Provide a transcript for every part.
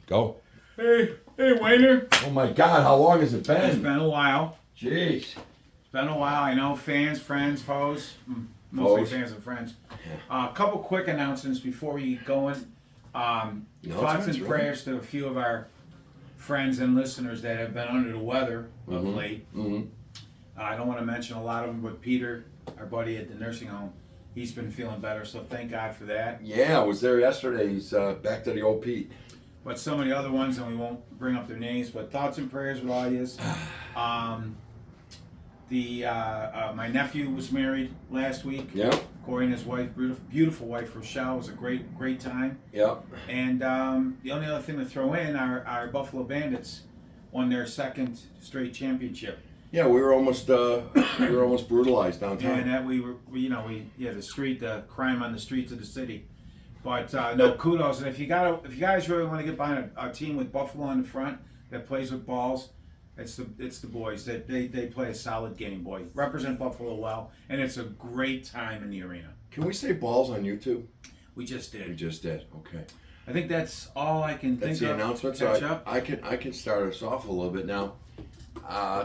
Go. Hey, Wayner. Oh my God, how long has it been? It's been a while. Jeez. It's been a while. I know fans, friends, foes. Mostly Foes. fans and friends. A couple quick announcements before we get going. Thoughts and prayers to a few of our friends and listeners that have been under the weather of late. I don't want to mention a lot of them, but Peter, our buddy at the nursing home, he's been feeling better, so thank God for that. Yeah, I was there yesterday. He's back to the old Pete. But some of the other ones, and we won't bring up their names, but thoughts and prayers with all yous. My nephew was married last week. Yep. Corey and his wife, beautiful wife Rochelle. It was a great time. Yep. And the only other thing to throw in, our Buffalo Bandits won their second straight championship. Yeah, we were almost brutalized downtown. And that the crime on the streets of the city. But no, kudos. And if you guys really want to get behind a team with Buffalo in the front that plays with balls, it's the boys that they play a solid game, boy. Represent Buffalo well, and it's a great time in the arena. Can we say balls on YouTube? We just did. We just did. Okay. I think that's all I can think That's the of. announcement. Catch So up. I can start us off a little bit now.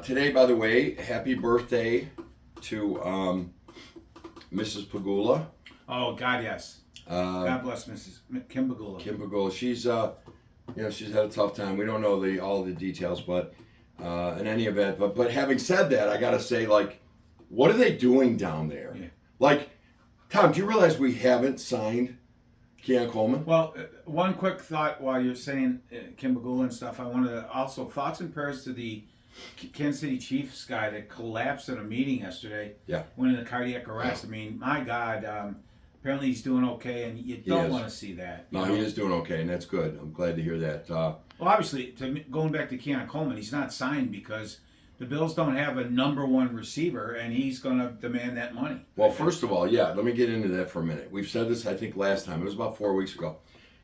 Today, by the way, happy birthday to Mrs. Pagula. Oh God, yes. God bless Mrs. Kim Bagula. Kim Pagula. She's she's had a tough time. We don't know all the details, but in any event, but having said that, I gotta say, like, what are they doing down there? Yeah. Like, Tom, do you realize we haven't signed Keon Coleman? Well, one quick thought while you're saying Kim Bagula and stuff, I wanted to also thoughts and prayers to the Kansas City Chiefs guy that collapsed in a meeting yesterday. Yeah. Went into cardiac arrest. I mean, my God. Apparently he's doing okay, and you don't want to see that. No, he is doing okay, and that's good. I'm glad to hear that. Well, obviously, going back to Keon Coleman, he's not signed because the Bills don't have a number one receiver, and he's going to demand that money. Well, first of all, yeah, let me get into that for a minute. We've said this, I think, last time. It was about 4 weeks ago.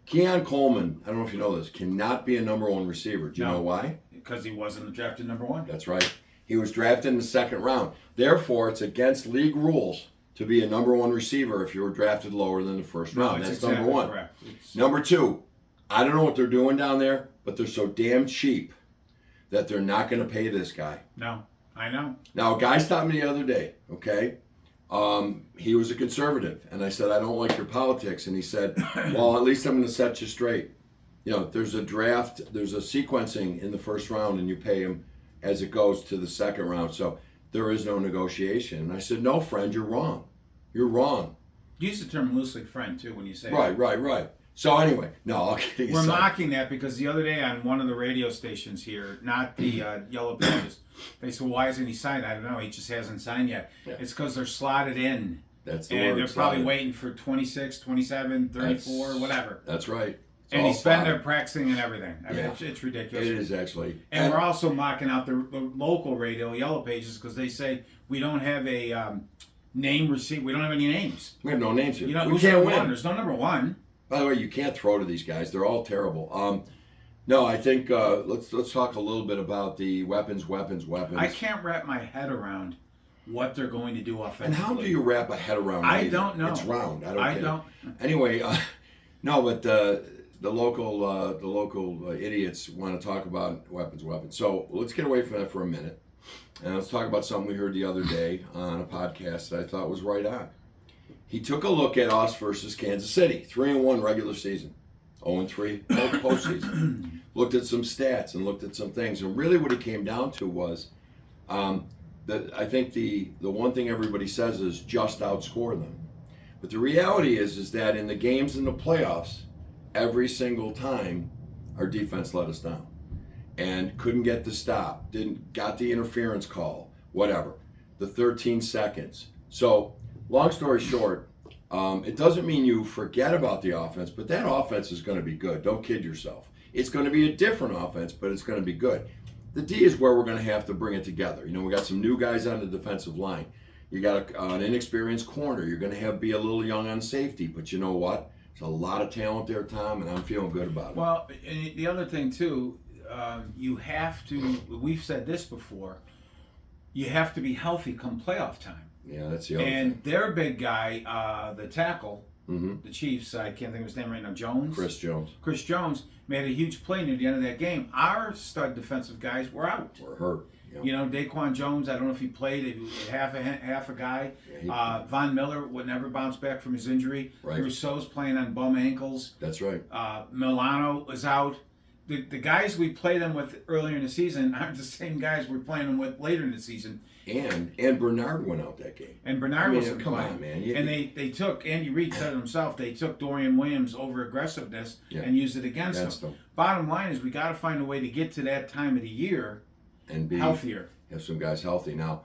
Keon Coleman, I don't know if you know this, cannot be a number one receiver. Do you know why? Because he wasn't drafted number one. That's right. He was drafted in the second round. Therefore, it's against league rules to be a number one receiver if you were drafted lower than the first round. That's exactly number one. Correct. Number two, I don't know what they're doing down there, but they're so damn cheap that they're not going to pay this guy. No, I know. Now, a guy stopped me the other day, okay? He was a conservative, and I said, I don't like your politics. And he said, well, at least I'm going to set you straight. You know, there's a draft, there's a sequencing in the first round, and you pay him as it goes to the second round. So there is no negotiation. And I said, no, friend, you're wrong. You're wrong. You use the term loosely friend, too, when you say Right. So anyway, no, I'll kidding We're aside. mocking that because the other day on one of the radio stations here, not the Yellow Pages, they said, well, why isn't he signed? I don't know. He just hasn't signed yet. Yeah. It's because they're slotted in. That's the and word. They're probably waiting for 26, 27, 34, whatever. That's right. And he's been there practicing and everything. I mean, it's ridiculous. It is actually. And we're also mocking out the local radio, Yellow Pages, because they say we don't have a name receipt. We don't have any names. We have no names here. You know, we can't win. There's no number one. By the way, you can't throw to these guys. They're all terrible. No, I think let's talk a little bit about the weapons. I can't wrap my head around what they're going to do offensively. And how do you wrap a head around? I don't know. It's round. I don't. Anyway, no, but the local idiots want to talk about weapons. So let's get away from that for a minute, and let's talk about something we heard the other day on a podcast that I thought was right on. He took a look at us versus Kansas City, 3-1 regular season, 0-3 postseason. Looked at some stats and looked at some things, and really what he came down to was that I think the one thing everybody says is just outscore them, but the reality is that in the games in the playoffs, every single time our defense let us down and couldn't get the stop, got the interference call, whatever, the 13 seconds. So long story short, it doesn't mean you forget about the offense, but that offense is going to be good. Don't kid yourself. It's going to be a different offense, but it's going to be good. The D is where we're going to have to bring it together. You know, we got some new guys on the defensive line. You got an inexperienced corner. You're going to be a little young on safety, but you know what? There's a lot of talent there, Tom, and I'm feeling good about it. Well, and the other thing, too, you have to, we've said this before, you have to be healthy come playoff time. Yeah, that's the other And thing. their big guy, the tackle, the Chiefs, I can't think of his name right now, Jones? Chris Jones made a huge play near the end of that game. Our stud defensive guys were out. were hurt. Yep. You know, Daquan Jones, I don't know if he played. He was half a guy. Yeah, Von Miller would never bounce back from his injury. Right. Rousseau's playing on bum ankles. That's right. Milano was out. The guys we played them with earlier in the season aren't the same guys we're playing them with later in the season. And Bernard went out that game. And Bernard wasn't come playing. on, man. And they took, Andy Reid said it himself, they took Dorian Williams' over aggressiveness and used it against him. Bottom line is we got to find a way to get to that time of the year and be healthier. Have some guys healthy now.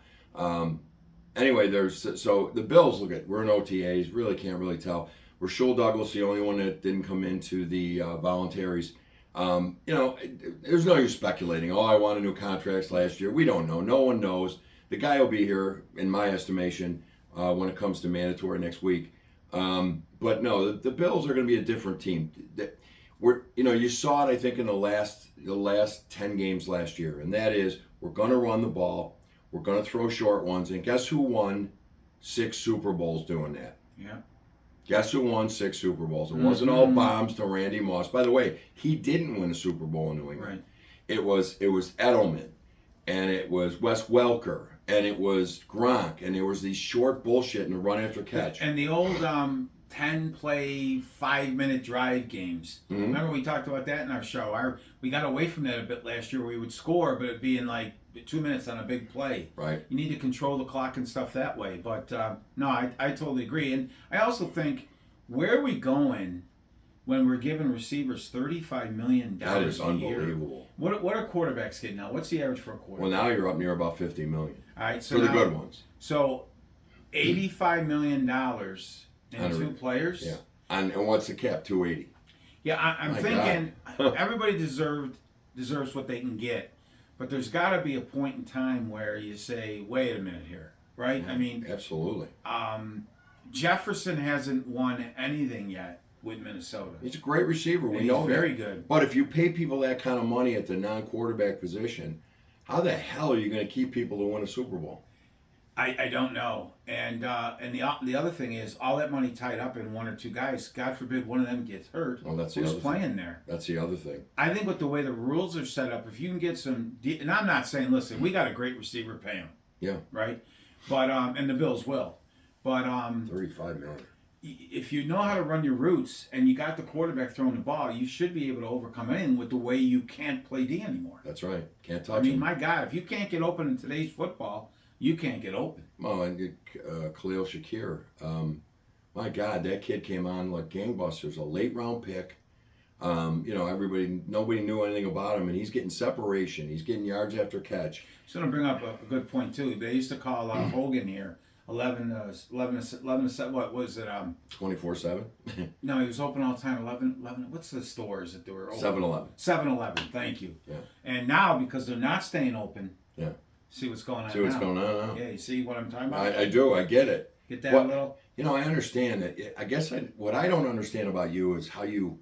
Anyway, so the Bills, we're in OTAs, really can't really tell. Rasul Douglas, the only one that didn't come into the voluntaries. You know, there's no use speculating. Oh, I wanted new contracts last year. We don't know. No one knows. The guy will be here, in my estimation, when it comes to mandatory next week. But no, the Bills are going to be a different team. You saw it, I think, in the last 10 games last year, and that is we're going to run the ball, we're going to throw short ones, and guess who won 6 Super Bowls doing that? Yeah. Guess who won 6 Super Bowls? It wasn't all bombs to Randy Moss. By the way, he didn't win a Super Bowl in New England. Right. It was Edelman, and it was Wes Welker, and it was Gronk, and there was these short bullshit in the run after catch. And the old 10-play, 5-minute drive games. Mm-hmm. Remember we talked about that in our show. We got away from that a bit last year. We would score, but it'd be in like 2 minutes on a big play. Right. You need to control the clock and stuff that way. But no, I totally agree. And I also think, where are we going when we're giving receivers $35 million that is a year? unbelievable. What are quarterbacks getting now? What's the average for a quarterback? Well, now you're up near about $50 million. All right, so for the now, good ones. So $85 million in 2 players. Yeah. And what's the cap? 280. Yeah, I'm thinking everybody deserves what they can get, but there's got to be a point in time where you say, wait a minute here, right? Yeah, I mean, absolutely. Jefferson hasn't won anything yet with Minnesota. He's a great receiver. We know very that. good. But if you pay people that kind of money at the non-quarterback position, how the hell are you going to keep people to win a Super Bowl? I don't know. And the other thing is, all that money tied up in 1 or 2 guys. God forbid one of them gets hurt. Well, that's the who's other playing thing. there? That's the other thing. I think with the way the rules are set up, if you can get some, and I'm not saying, listen, we got a great receiver, pay him. Yeah. Right. But and the Bills will. But $35 million. If you know how to run your routes and you got the quarterback throwing the ball, you should be able to overcome anything with the way you can't play D anymore. That's right. Can't touch I mean, him. my God, if you can't get open in today's football, you can't get open. Oh, and Khalil Shakir. My God, that kid came on like gangbusters. A late round pick. Nobody knew anything about him, and he's getting separation. He's getting yards after catch. Just going to bring up a good point too. They used to call Hogan here 11 to 7. What was it? 24/7. No, he was open all the time. 11. What's the stores that they were open? 7-Eleven. 7-Eleven. Thank you. Yeah. And now because they're not staying open. Yeah. See what's going on. See what's going on now. Yeah, you see what I'm talking about? I do. I get it. Get that little. I understand that. I guess what I don't understand about you is how you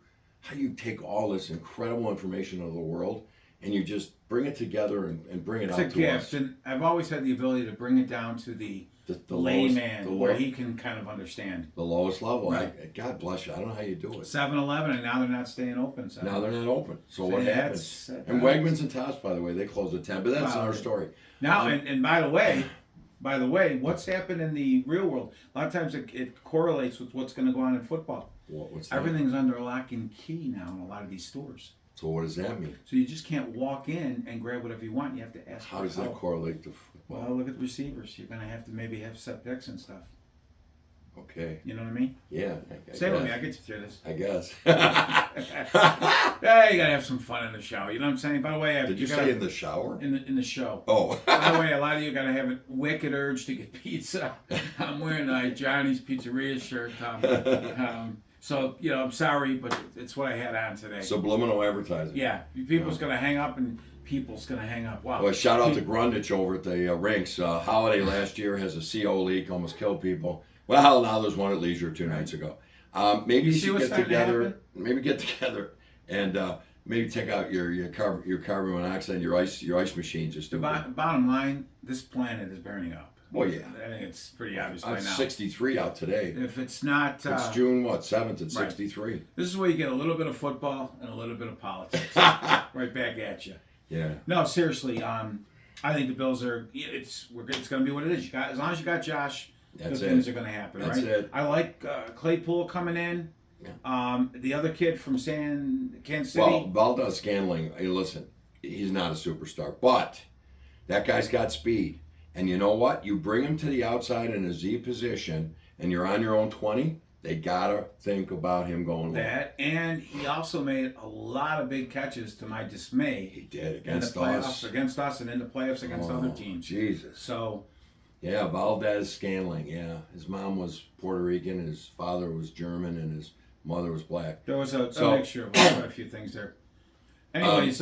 take all this incredible information of the world and you just bring it together and bring it out to us. It's a gift, and I've always had the ability to bring it down to the layman where he can kind of understand. The lowest level. Right. God bless you. I don't know how you do it. 7-Eleven, and now they're not staying open. Now they're not open. So what happens? And Wegmans and Tops, by the way, they closed at 10, but that's another story. Now, and by the way, what's happened in the real world? A lot of times it correlates with what's going to go on in football. What's that? Everything's under lock and key now in a lot of these stores. So what does that mean? So you just can't walk in and grab whatever you want. You have to ask. How does that correlate to football? Well, look at the receivers. You're going to have to maybe have set picks and stuff. Okay. You know what I mean? Yeah. Stay with me. I'll get you through this. I guess. Yeah, you got to have some fun in the show. You know what I'm saying? By the way, did you say in the shower? In the show. Oh. By the way, a lot of you got to have a wicked urge to get pizza. I'm wearing a Johnny's Pizzeria shirt. So, I'm sorry, but it's what I had on today. Subliminal advertising. Yeah. People's going to hang up and people's going to hang up. Wow. Well, shout out to Grundich over at the rinks. Holiday last year has a CO leak, almost killed people. Well, now there's one at Leisure 2 nights ago. Maybe you should get together. Maybe get together and maybe take out your carbon monoxide and your ice machine. Just bottom line, this planet is burning up. Well, yeah. I think it's pretty obvious by It's now. 63 out today. If it's not, It's June 7th. It's 63. This is where you get a little bit of football and a little bit of politics, right back at you. Yeah. No, seriously. I think the Bills are. It's going to be what it is. As long as you got Josh, good things are going to happen. That's right? it. I like Claypool coming in. Yeah. The other kid from Kansas City. Well, Valdes-Scantling, hey, listen, he's not a superstar, but that guy's got speed. And you know what? You bring him to the outside in a Z position, and you're on your own 20, they got to think about him going long. That, and he also made a lot of big catches to my dismay. He did against us and in the playoffs against other teams. Jesus. So, yeah, Valdes-Scantling, yeah. His mom was Puerto Rican, and his father was German, and his mother was black. There was a mixture of quite a few things there. Anyways,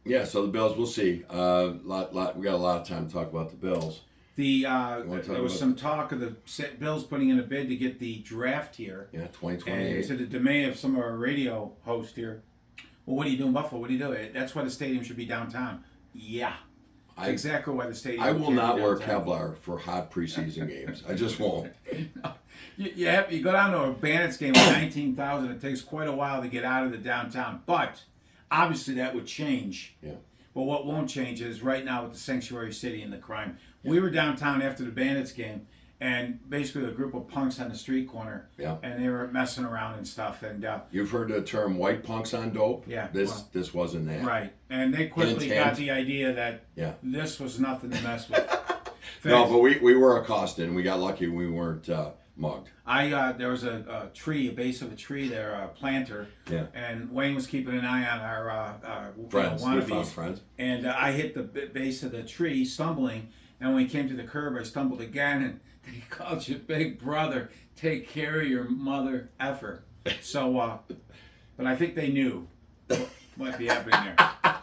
yeah, so the Bills, we'll see. We got a lot of time to talk about the Bills. There was some talk of the Bills putting in a bid to get the draft here. Yeah, 2028. And to the dismay of some of our radio hosts here, well, what are you doing, Buffalo? What are you doing? That's why the stadium should be downtown. Yeah. That's exactly why the stadium I will not wear downtown. Kevlar for hot preseason games. I just won't. You go down to a Bandits game with 19,000. It takes quite a while to get out of the downtown. But obviously that would change. Yeah. But what won't change is right now with the Sanctuary City and the crime. We were downtown after the Bandits game, and basically a group of punks on the street corner. Yeah. And they were messing around and stuff. And you've heard the term "white punks on dope." Yeah. This wasn't that. Right. And they quickly got the idea that this was nothing to mess with. No, but we were accosted, and we got lucky we weren't mugged. There was a tree, a base of a tree there, a planter. Yeah. And Wayne was keeping an eye on our friends. wannabes. Friends. And I hit the base of the tree, stumbling. And when we came to the curb, I stumbled again. And he called you big brother. Take care of your mother effer. So, but I think they knew what might be happening there.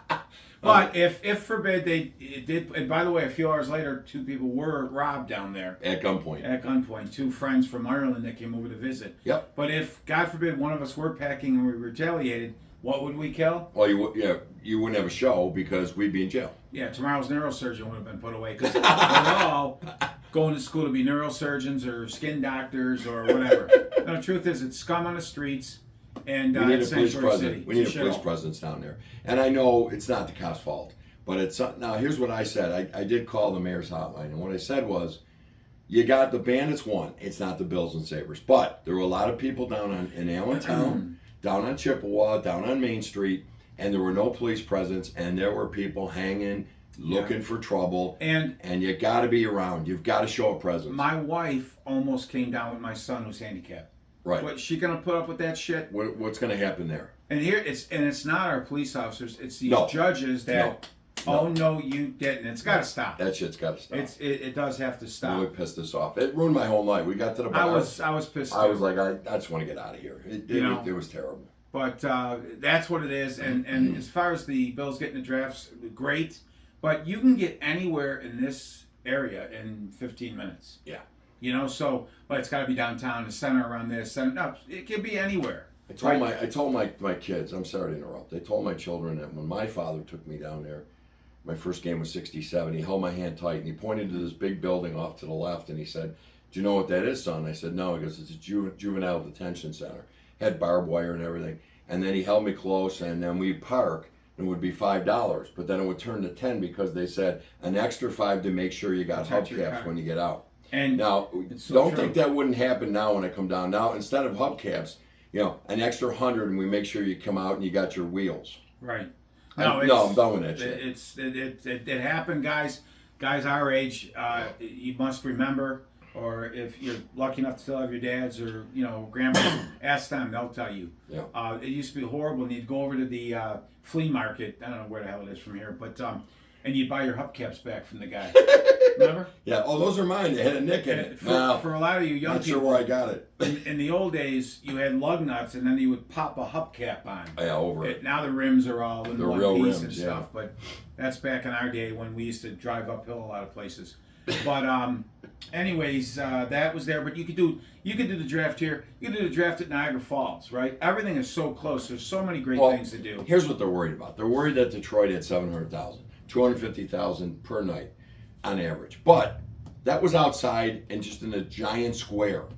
But if forbid they did, and by the way, a few hours later, 2 people were robbed down there. At gunpoint. At gunpoint. 2 friends from Ireland that came over to visit. Yep. But if, God forbid, one of us were packing and we retaliated, what would we kill? Well, you wouldn't have a show because we'd be in jail. Yeah, tomorrow's neurosurgeon would have been put away because we're all going to school to be neurosurgeons or skin doctors or whatever. No, the truth is, it's scum on the streets. And we need a police presence. City. We need a police presence down there. And I know it's not the cop's fault, but it's now. Here's what I said. I did call the mayor's hotline, and what I said was, you got the Bandits won. It's not the Bills and Sabres, but there were a lot of people down in Allentown, down on Chippewa, down on Main Street, and there were no police presence, and there were people hanging, looking for trouble, and you got to be around. You've got to show a presence. My wife almost came down with my son who's handicapped. Right. What, she gonna put up with that shit? What's gonna happen there? And it's not our police officers. It's these judges that. No. Oh no, you didn't. It's got to stop. That shit's got to stop. It does have to stop. Really pissed us off. It ruined my whole night. We got to the bar. I was pissed. I was like, I just want to get out of here. It was terrible. But that's what it is. And as far as the Bills getting the drafts, great. But you can get anywhere in this area in 15 minutes. Yeah. But it's got to be downtown, the center around this. No, it can be anywhere. I told my kids, I'm sorry to interrupt. I told my children that when my father took me down there, my first game was 67, he held my hand tight and he pointed to this big building off to the left and he said, "Do you know what that is, son?" I said, "No." He goes, "It's a juvenile detention center." Had barbed wire and everything. And then he held me close and then we'd park and it would be $5. But then it would turn to 10 because they said an extra 5 to make sure you got hubcaps when you get out. And now, don't think that wouldn't happen now when I come down. Now, instead of hubcaps, an extra 100, and we make sure you come out and you got your wheels. Right. I'm done with that shit. It happened, guys. Guys our age, you must remember, or if you're lucky enough to still have your dads or grandmas, ask them. They'll tell you. Yeah. It used to be horrible. And you'd go over to the flea market. I don't know where the hell it is from here, but and you'd buy your hubcaps back from the guy. Remember? Yeah. Oh, those are mine. They had a nick in it. For a lot of you young people, not sure where I got it. in the old days, you had lug nuts, and then you would pop a hubcap on. Yeah, over it. Now the rims are all in one real piece rims, and stuff. But that's back in our day when we used to drive uphill a lot of places. But anyways, that was there. But you could do the draft here. You could do the draft at Niagara Falls, right? Everything is so close. There's so many great things to do. Here's what they're worried about. They're worried that Detroit had 700,000, 250,000 per night on average. But That was outside and just in a giant square.